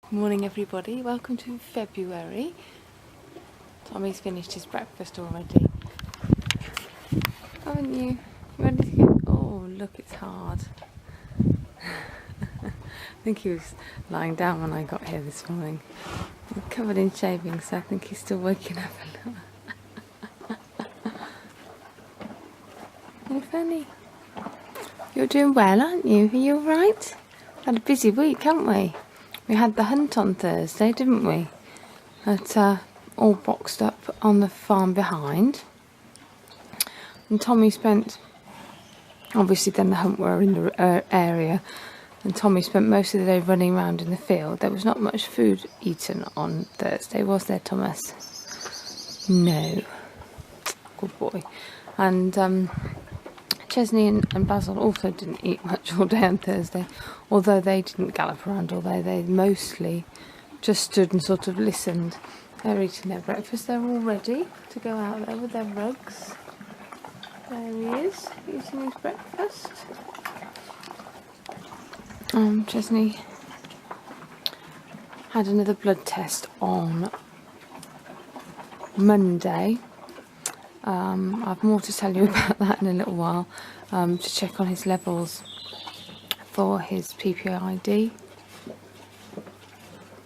Morning everybody, welcome to February. Tommy's finished his breakfast already. Haven't you? You ready to go? Oh look, it's hard. I think he was lying down when I got here this morning. I'm covered in shavings, so I think he's still waking up a little. Hey Fanny, you're doing well, aren't you? Are you alright? Had a busy week, haven't we? We had the hunt on Thursday, didn't we? All boxed up on the farm behind. And Tommy spent, obviously then the hunt were in the area, and Tommy spent most of the day running around in the field. There was not much food eaten on Thursday, was there, Thomas? No. Good boy. And Chesney and Basil also didn't eat much all day on Thursday, although they didn't gallop around all day. They mostly just stood and sort of listened. They're eating their breakfast. They're all ready to go out there with their rugs. There he is, eating his breakfast. Chesney had another blood test on Monday. I've more to tell you about that in a little while, to check on his levels for his PPID.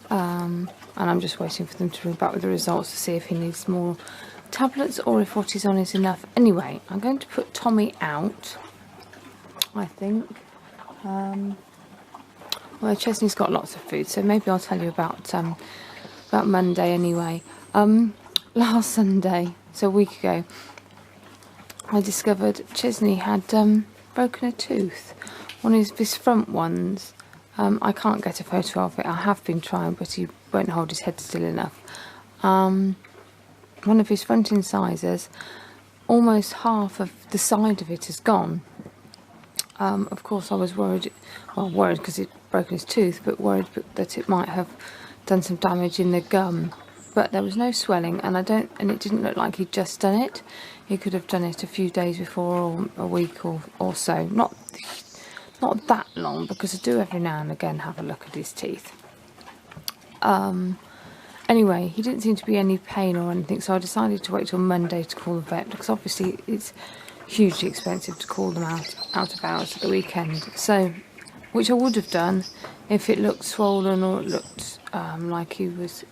And I'm just waiting for them to ring back with the results to see if he needs more tablets or if what he's on is enough. Anyway, I'm going to put Tommy out, I think. Well, Chesney's got lots of food, so maybe I'll tell you about Monday anyway. Last Sunday, so a week ago, I discovered Chesney had broken a tooth, one of his front ones. I can't get a photo of it. I have been trying, but he won't hold his head still enough. One of his front incisors, almost half of the side of it is gone. Of course, I was worried because he'd broken his tooth, but worried that it might have done some damage in the gum. But there was no swelling, and it didn't look like he'd just done it. He could have done it a few days before, or a week or so. Not that long, because I do every now and again have a look at his teeth. Anyway, he didn't seem to be any pain or anything, so I decided to wait till Monday to call the vet, because obviously it's hugely expensive to call them out of hours at the weekend. So, which I would have done if it looked swollen or it looked like it was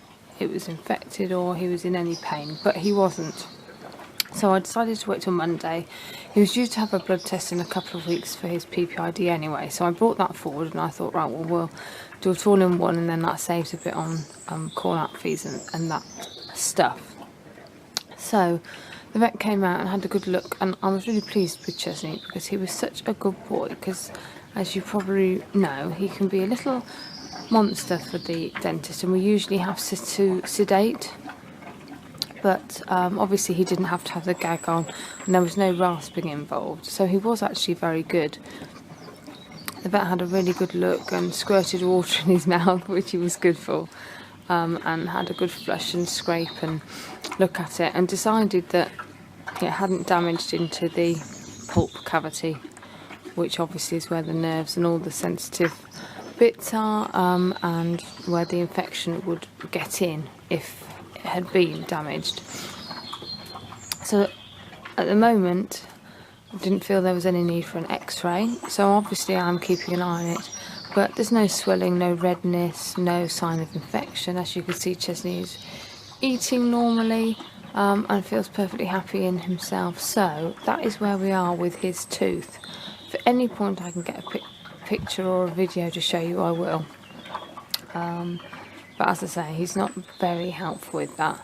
infected or he was in any pain, but he wasn't. So I decided to wait till Monday. He was due to have a blood test in a couple of weeks for his PPID anyway, so I brought that forward and I thought, right, well, we'll do it all in one, and then that saves a bit on call-out fees and that stuff. So the vet came out and had a good look, and I was really pleased with Chesney because he was such a good boy, because as you probably know, he can be a little monster for the dentist, and we usually have to sedate, but obviously he didn't have to have the gag on, and there was no rasping involved, so he was actually very good. The vet had a really good look and squirted water in his mouth, which he was good for, and had a good flush and scrape and look at it, and decided that it hadn't damaged into the pulp cavity, which obviously is where the nerves and all the sensitive bits are, and where the infection would get in if it had been damaged. So at the moment I didn't feel there was any need for an x-ray, so obviously I'm keeping an eye on it, but there's no swelling, no redness, no sign of infection. As you can see, Chesney is eating normally, and feels perfectly happy in himself. So that is where we are with his tooth. If at any point I can get a picture or a video to show you, I will. But as I say, he's not very helpful with that.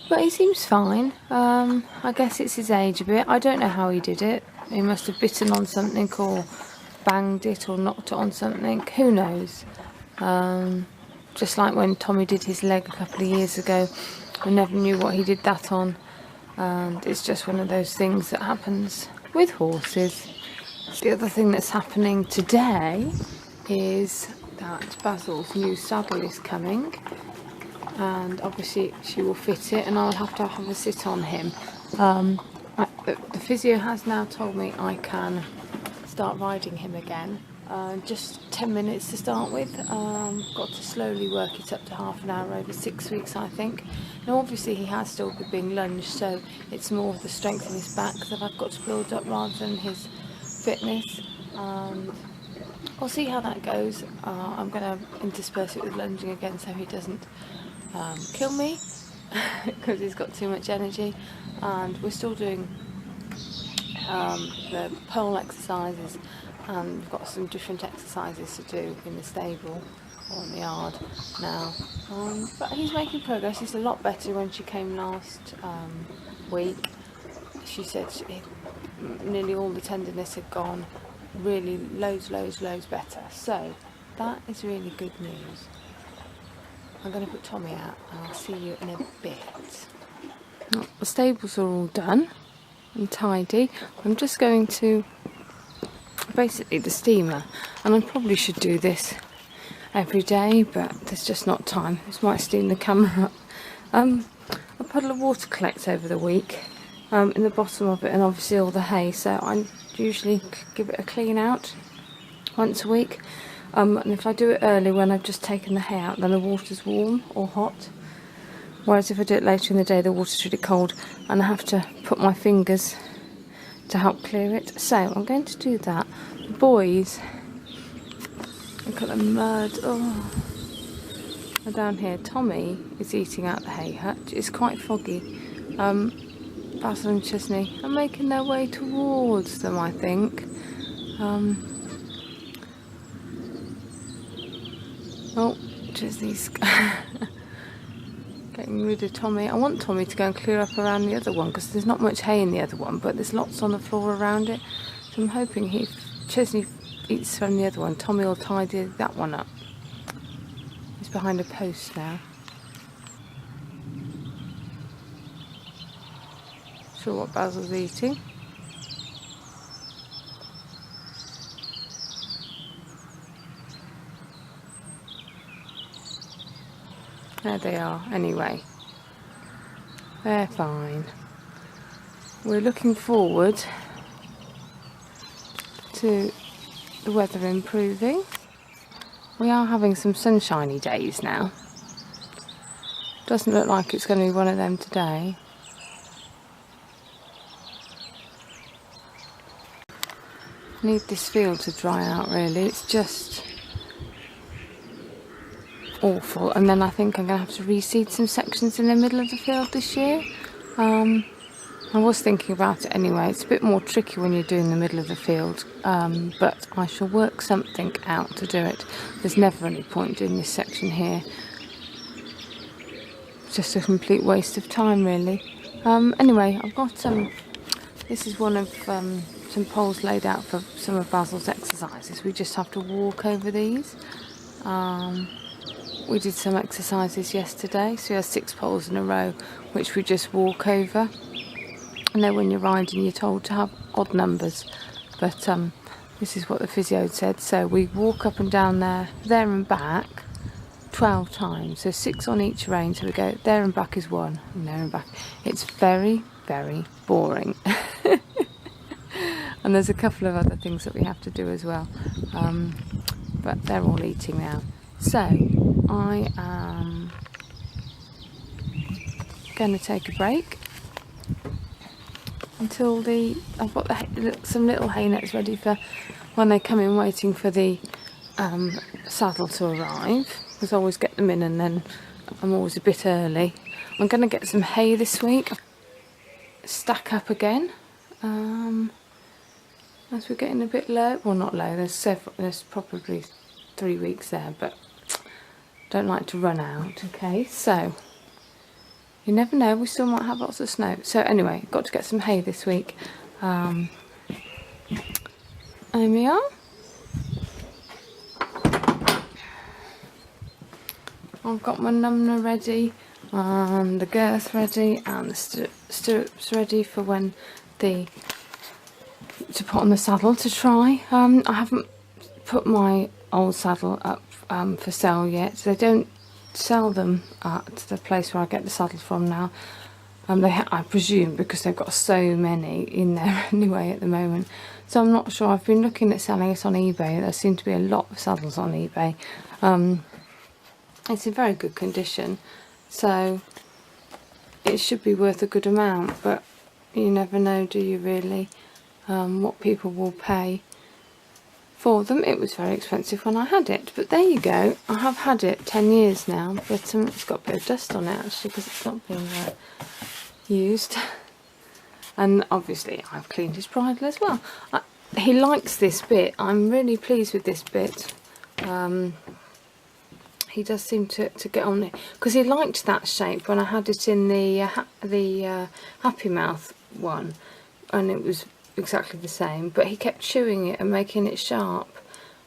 But he seems fine. I guess it's his age a bit. I don't know how he did it. He must have bitten on something or banged it or knocked it on something. Who knows? Just like when Tommy did his leg a couple of years ago. I never knew what he did that on. And it's just one of those things that happens with horses. The other thing that's happening today is that Basil's new saddle is coming, and obviously she will fit it, and I'll have to have a sit on him. The physio has now told me I can start riding him again, just 10 minutes to start with. Got to slowly work it up to half an hour over 6 weeks, I think. Now obviously he has still been lunged, so it's more of the strength in his back that I've got to build up rather than his fitness. I'll see how that goes. I'm going to intersperse it with lunging again so he doesn't kill me because he's got too much energy. And we're still doing the pole exercises, and we've got some different exercises to do in the stable or in the yard now. But he's making progress. He's a lot better. When she came last week, she said nearly all the tenderness had gone. Really loads better. So that is really good news. I'm going to put Tommy out and I'll see you in a bit. The stables are all done and tidy. I'm just going to basically the steamer, and I probably should do this every day, but there's just not time. This might steam the camera up. A puddle of water collects over the week in the bottom of it, and obviously all the hay, so I usually give it a clean out once a week. And if I do it early when I've just taken the hay out, then the water's warm or hot. Whereas if I do it later in the day, the water's really cold and I have to put my fingers to help clear it. So I'm going to do that. The boys, look at the mud, oh, are down here. Tommy is eating out the hay hutch. It's quite foggy. Basil and Chesney are making their way towards them, I think. Oh, Chesney's getting rid of Tommy. I want Tommy to go and clear up around the other one because there's not much hay in the other one, but there's lots on the floor around it. So I'm hoping if Chesney eats from the other one, Tommy will tidy that one up. He's behind a post now. Sure what Basil's eating. There they are, anyway. They're fine. We're looking forward to the weather improving. We are having some sunshiny days now. Doesn't look like it's going to be one of them today. Need this field to dry out really. It's just awful, and then I think I'm going to have to reseed some sections in the middle of the field this year. I was thinking about it anyway. It's a bit more tricky when you're doing the middle of the field, but I shall work something out to do it. There's never any point doing this section here. It's just a complete waste of time really. Anyway, I've got this is one of some poles laid out for some of Basil's exercises. We just have to walk over these. We did some exercises yesterday, so we have 6 poles in a row, which we just walk over. I know when you're riding you're told to have odd numbers, but this is what the physio said. So we walk up and down there and back 12 times, so 6 on each range. So we go there and back is 1, and there and back. It's very, very boring. And there's a couple of other things that we have to do as well, but they're all eating now. So I am going to take a break until I've got some little hay nets ready for when they come in, waiting for the saddle to arrive, because I always get them in and then I'm always a bit early. I'm going to get some hay this week, stack up again as we're getting a bit low. Well, not low, there's probably 3 weeks there, but don't like to run out. Okay, so you never know, we still might have lots of snow. So anyway, got to get some hay this week. There we are. I've got my numner ready, and the girth ready, and the stirrups ready for when to put on the saddle to try. I haven't put my old saddle up for sale yet. They don't sell them at the place where I get the saddle from now. I presume because they've got so many in there anyway at the moment. So I'm not sure. I've been looking at selling it on eBay. There seem to be a lot of saddles on eBay. It's in very good condition, so it should be worth a good amount, but you never know, do you really, what people will pay for them. It was very expensive when I had it, but there you go. I have had it 10 years now, but it's got a bit of dust on it actually because it's not been used. And obviously I've cleaned his bridle as well. He likes this bit. I'm really pleased with this bit. He does seem to get on it because he liked that shape when I had it in the Happy Mouth one, and it was exactly the same, but he kept chewing it and making it sharp.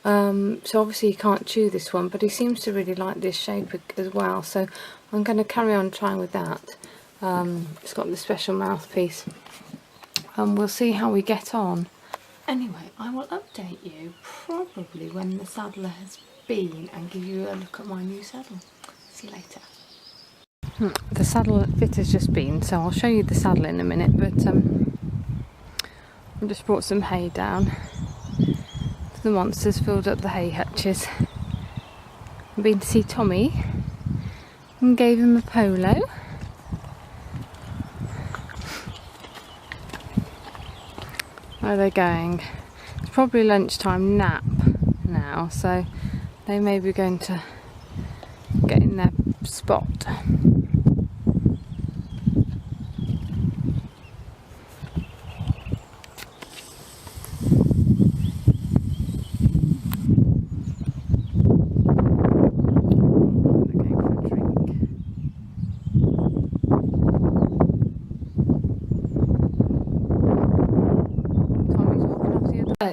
So obviously he can't chew this one, but he seems to really like this shape as well, so I'm going to carry on trying with that. It's got the special mouthpiece, and we'll see how we get on. Anyway, I will update you probably when the saddler has been and give you a look at my new saddle. See you later. The saddle fit has just been, so I'll show you the saddle in a minute, but I just brought some hay down. The monsters filled up the hay hutches. I've been to see Tommy and gave him a polo. Where are they going? It's probably lunchtime nap now, so they may be going to get in their spot.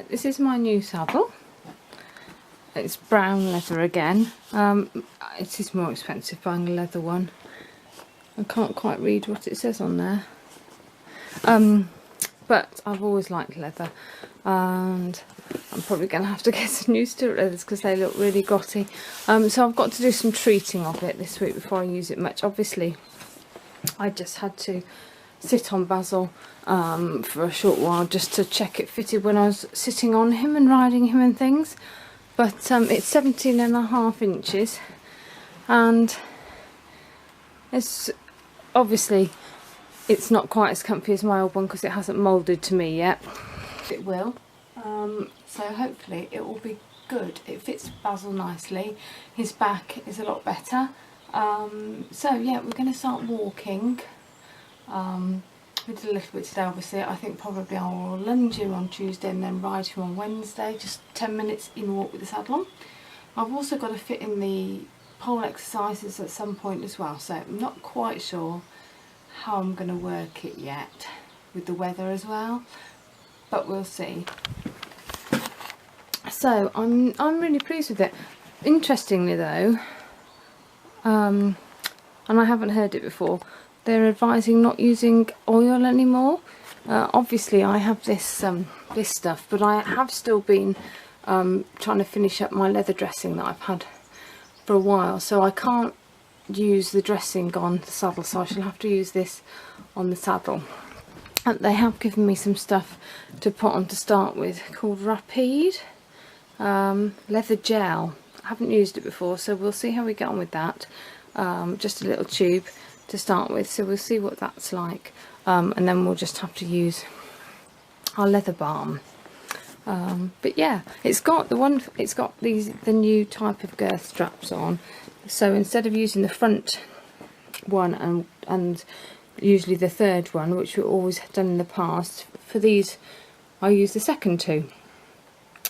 This is my new saddle. It's brown leather again. It is more expensive buying a leather one. I can't quite read what it says on there. But I've always liked leather, and I'm probably going to have to get some new Stuart leathers because they look really grotty. So I've got to do some treating of it this week before I use it much. Obviously, I just had to sit on Basil for a short while just to check it fitted when I was sitting on him and riding him and things. But it's 17.5 inches, and it's obviously it's not quite as comfy as my old one because it hasn't moulded to me yet. It will, so hopefully it will be good. It fits Basil nicely. His back is a lot better. So yeah, we're going to start walking. We did a little bit today, obviously. I think probably I will lunge him on Tuesday and then ride him on Wednesday, just 10 minutes in walk with the saddle on. I've also got to fit in the pole exercises at some point as well, so I'm not quite sure how I'm going to work it yet with the weather as well, but we'll see. So I'm really pleased with it. Interestingly though, and I haven't heard it before, they're advising not using oil anymore. Obviously I have this this stuff, but I have still been trying to finish up my leather dressing that I've had for a while, so I can't use the dressing on the saddle, so I shall have to use this on the saddle. And they have given me some stuff to put on to start with called Rapide leather gel. I haven't used it before, so we'll see how we get on with that. Just a little tube to start with, so we'll see what that's like, and then we'll just have to use our leather balm. But yeah, it's got the new type of girth straps on, so instead of using the front one and usually the third one, which we've always done in the past, for these I use the second two.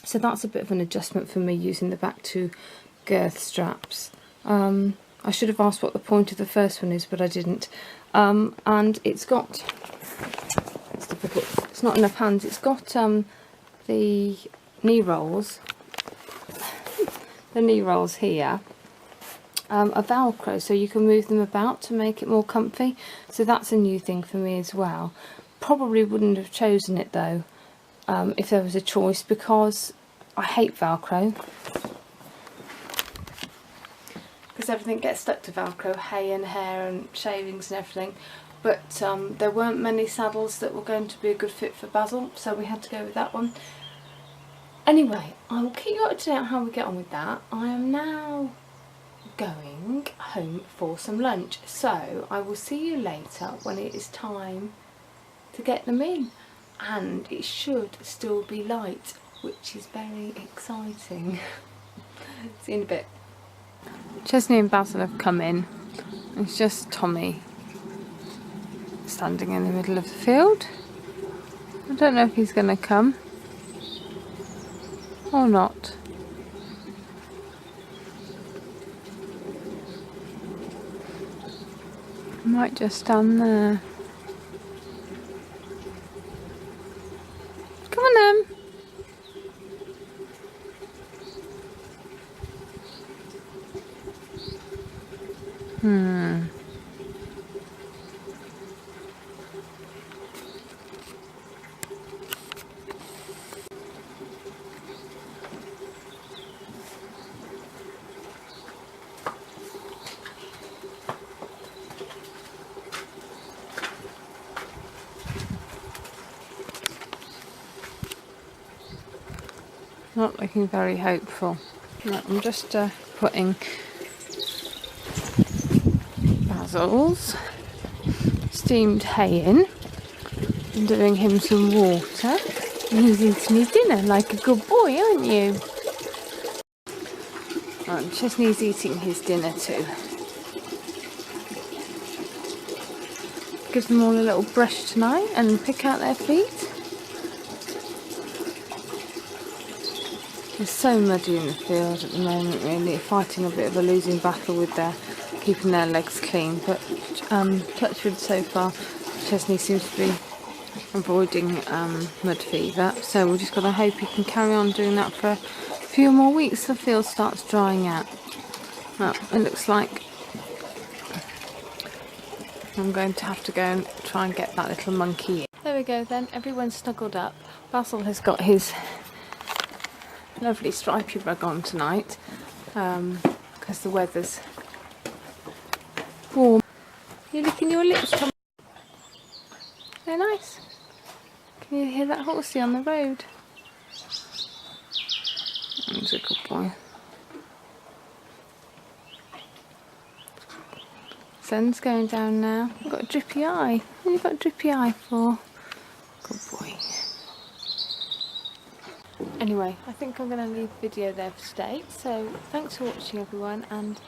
So that's a bit of an adjustment for me, using the back two girth straps. I should have asked what the point of the first one is, but I didn't. And it's got, it's difficult, it's not enough hands, it's got the knee rolls, here, are Velcro, so you can move them about to make it more comfy. So that's a new thing for me as well. Probably wouldn't have chosen it though, if there was a choice, because I hate Velcro. Because everything gets stuck to Velcro, hay and hair and shavings and everything. but there weren't many saddles that were going to be a good fit for Basil, so we had to go with that one. Anyway, I will keep you up to date on how we get on with that. I am now going home for some lunch, so I will see you later when it is time to get them in, and it should still be light, which is very exciting. See you in a bit. Chesney and Basil have come in. It's just Tommy standing in the middle of the field. I don't know if he's going to come or not. I might just stand there. Come on then. Not looking very hopeful. Right, I'm just putting Basil's steamed hay in and giving him some water. And he's eating his dinner like a good boy, aren't you? Right, Chesney's eating his dinner too. Give them all a little brush tonight and pick out their feet. It's so muddy in the field at the moment, really, fighting a bit of a losing battle with keeping their legs clean, but touchwood so far, Chesney seems to be avoiding mud fever, so we've just got to hope he can carry on doing that for a few more weeks. The field starts drying out. Well, it looks like I'm going to have to go and try and get that little monkey in. There we go then, everyone's snuggled up. Basil has got his lovely stripy rug on tonight because the weather's warm. You're licking your lips, Tom. Very nice. Can you hear that horsey on the road? He's a good boy. Sun's going down now. I've got a drippy eye. What have you got a drippy eye for? Good boy. Anyway, I think I'm going to leave the video there for today. So thanks for watching, everyone, and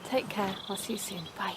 take care. I'll see you soon. Bye.